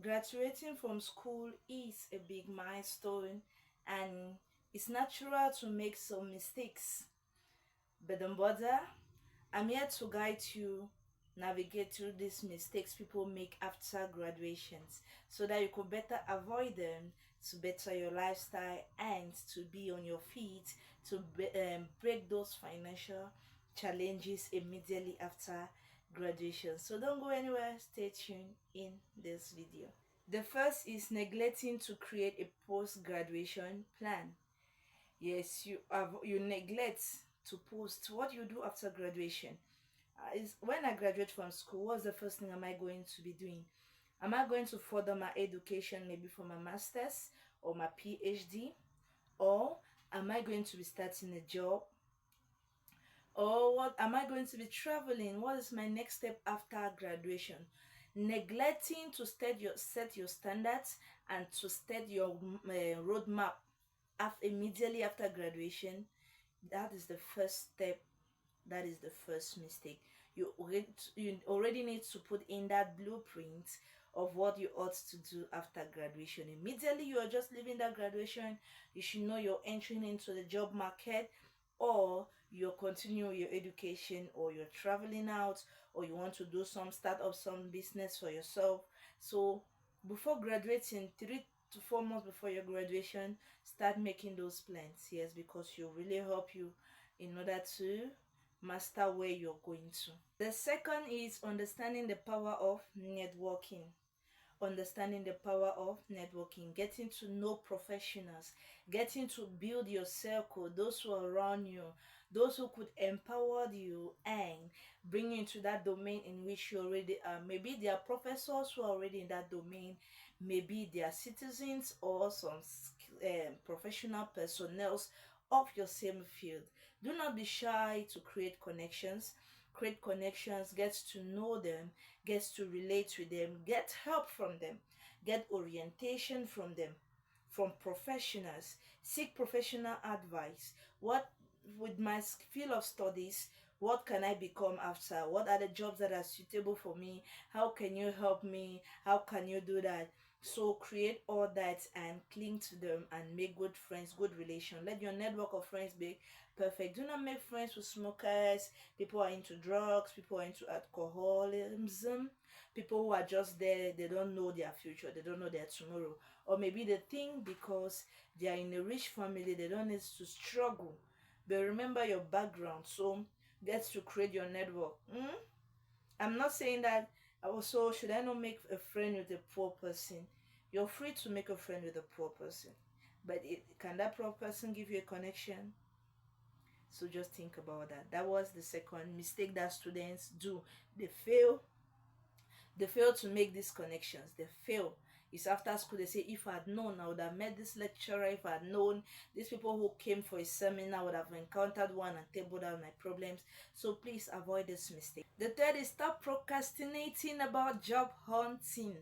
Graduating from school is a big milestone, and it's natural to make some mistakes. But don't bother, I'm here to guide you navigate through these mistakes people make after graduations so that you could better avoid them, to better your lifestyle and to be on your feet, to break those financial challenges immediately after graduation. So don't go anywhere, stay tuned in this video. The first is neglecting to create a post-graduation plan. Yes, you neglect to post what you do after graduation. Is when I graduate from school, what's the first thing am I going to be doing? Am I going to further my education, maybe for my master's or my PhD? Or am I going to be starting a job? Or what am I going to be traveling? What is my next step after graduation? Neglecting to set your standards and to set your roadmap immediately after graduation, that is the first step. That is the first mistake. You already need to put in that blueprint of what you ought to do after graduation. Immediately you are just leaving that graduation, you should know you're entering into the job market, or you're continuing your education, or you're traveling out, or you want to do some start up some business for yourself. So before graduating, 3 to 4 months before your graduation, start making those plans. Yes, because it will really help you in order to master where you're going to. The second is understanding the power of networking. Understanding the power of networking, getting to know professionals, getting to build your circle, those who are around you, those who could empower you and bring you into that domain in which you already are. Maybe they are professors who are already in that domain, maybe they are citizens or some professional personnel of your same field. Do not be shy to create connections. Create connections, get to know them, get to relate with them, get help from them, get orientation from them, from professionals. Seek professional advice. What, with my field of studies, what can I become after? What are the jobs that are suitable for me? How can you help me? How can you do that? So create all that and cling to them and make good friends, good relation. Let your network of friends be perfect. Do not make friends with smokers, people who are into drugs, people who are into alcoholism, people who are just there, they don't know their future, they don't know their tomorrow. Or maybe they think because they are in a rich family, they don't need to struggle. But remember your background, so get to create your network. I'm not saying that also should I not make a friend with a poor person. You're free to make a friend with a poor person, but can that poor person give you a connection? So just think about that. That was the second mistake that students do. They fail. They fail to make these connections. They fail. It's after school they say, if I had known, I would have met this lecturer. If I had known these people who came for a seminar, I would have encountered one and tabled out my problems. So please avoid this mistake. The third is stop procrastinating about job hunting.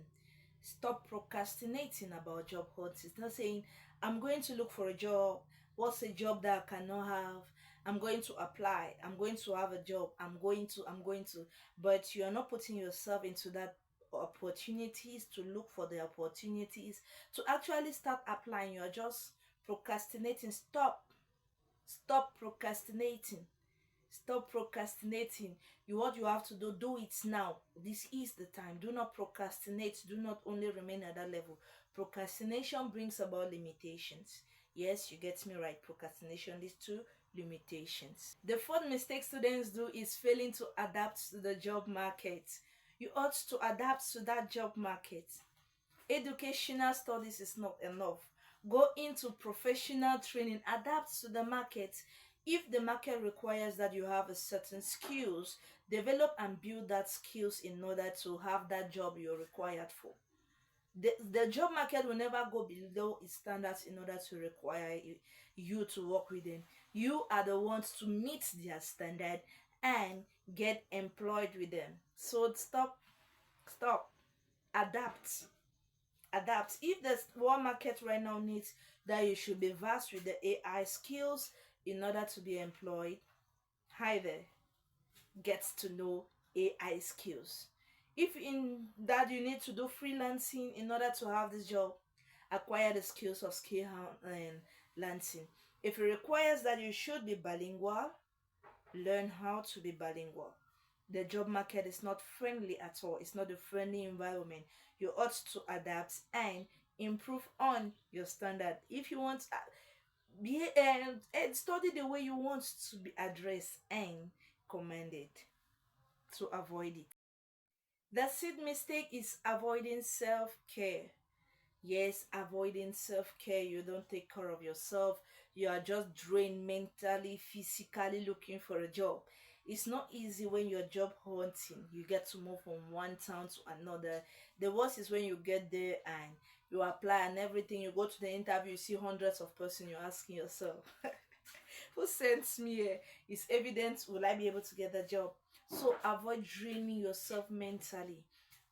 Stop procrastinating about job hunting. It's not saying I'm going to look for a job. What's a job that I cannot have? I'm going to apply. I'm going to have a job. I'm going to. But you're not putting yourself into that opportunities to look for the opportunities to actually start applying. You're just procrastinating. Stop procrastinating. Stop procrastinating. What you have to do it now. This is the time. Do not procrastinate. Do not only remain at that level. Procrastination brings about limitations. Yes, you get me right. Procrastination leads to limitations. The fourth mistake students do is failing to adapt to the job market. You ought to adapt to that job market. Educational studies is not enough. Go into professional training, adapt to the market. If the market requires that you have a certain skills, develop and build that skills in order to have that job you're required for. The job market will never go below its standards in order to require you to work with them. You are the ones to meet their standard and get employed with them. So stop, adapt. If the world market right now needs that you should be vast with the AI skills in order to be employed, hi there, get to know AI skills. If in that you need to do freelancing in order to have this job, acquire the skills of and lancing. If it requires that you should be bilingual, learn how to be bilingual. The job market is not friendly at all. It's not a friendly environment. You ought to adapt and improve on your standard. If you want be and study the way you want to be addressed and commanded to avoid it. The seed mistake is avoiding self-care. Yes, avoiding self-care. You don't take care of yourself. You are just drained mentally, physically looking for a job. It's not easy when you're job hunting. You get to move from one town to another. The worst is when you get there and you apply and everything. You go to the interview, you see hundreds of persons. You're asking yourself, who sent me here? It's evident, will I be able to get the job? So avoid draining yourself mentally.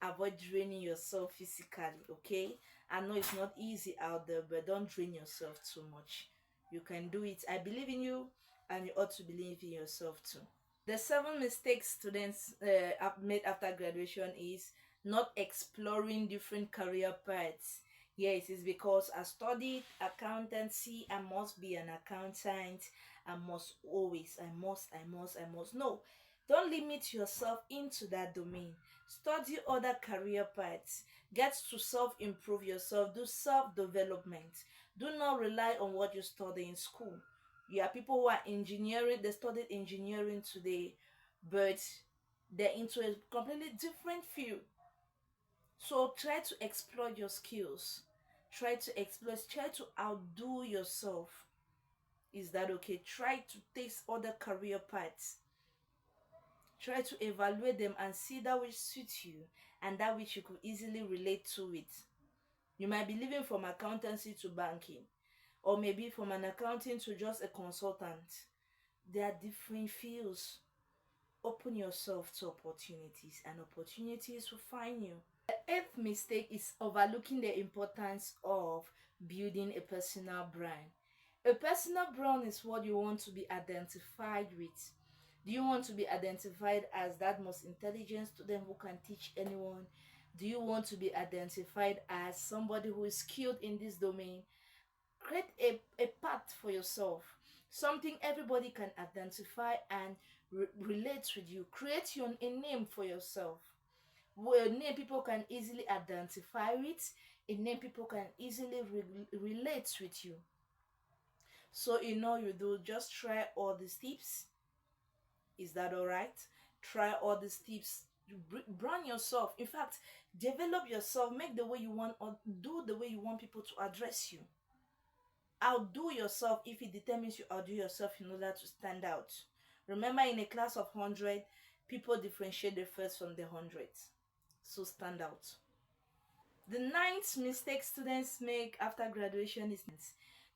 Avoid draining yourself physically, okay? I know it's not easy out there, but don't drain yourself too much. You can do it. I believe in you, and you ought to believe in yourself too. The 7 mistakes students have made after graduation is not exploring different career paths. Yes, it's because I studied accountancy, I must be an accountant, I must always, I must. No, don't limit yourself into that domain. Study other career paths. Get to self improve yourself, do self development. Do not rely on what you study in school. Yeah, people who are engineering, they studied engineering today, but they're into a completely different field. So try to exploit your skills. Try to outdo yourself. Is that okay? Try to taste other career paths. Try to evaluate them and see that which suits you and that which you could easily relate to it. You might be leaving from accountancy to banking, or maybe from an accountant to just a consultant. There are different fields. Open yourself to opportunities, and opportunities will find you. The eighth mistake is overlooking the importance of building a personal brand. A personal brand is what you want to be identified with. Do you want to be identified as that most intelligent student who can teach anyone? Do you want to be identified as somebody who is skilled in this domain? Create a path for yourself, something everybody can identify and relate with you. Create a name for yourself, a name people can easily identify with, a name people can easily relate with you. So you know you do, just try all these tips. Is that all right? Try all these tips. Brand yourself. In fact, develop yourself. Make the way you want, or do the way you want people to address you. Outdo yourself if it determines you outdo yourself in order to stand out. Remember, in a class of 100, people differentiate the first from the hundreds. So stand out. The ninth mistake students make after graduation is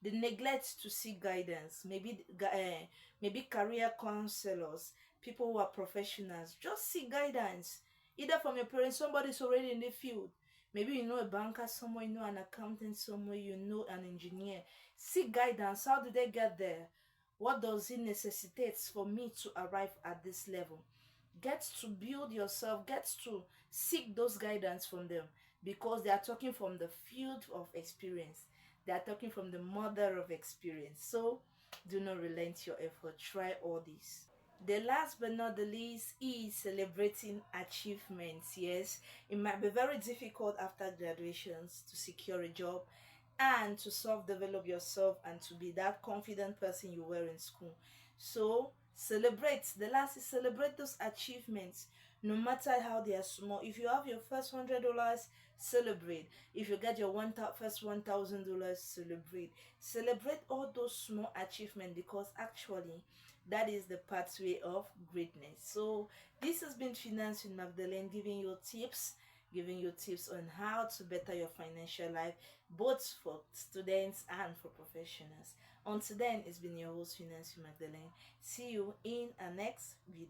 the neglect to seek guidance. Maybe career counselors, people who are professionals. Just seek guidance, either from your parents, somebody who's already in the field. Maybe you know a banker somewhere, you know an accountant somewhere, you know an engineer. Seek guidance. How did they get there? What does it necessitate for me to arrive at this level? Get to build yourself, get to seek those guidance from them, because they are talking from the field of experience. They are talking from the mother of experience. So do not relent your effort. Try all this. The last but not the least is celebrating achievements. Yes, it might be very difficult after graduations to secure a job and to self-develop yourself and to be that confident person you were in school. So celebrate. The last is celebrate those achievements, no matter how they are small. If you have your first $100, celebrate. If you get your first $1,000, celebrate. Celebrate all those small achievements, because actually that is the pathway of greatness. So this has been Finance with Magdalene, giving you tips on how to better your financial life, both for students and for professionals. Until then, it's been your host, Finance with Magdalene. See you in our next video.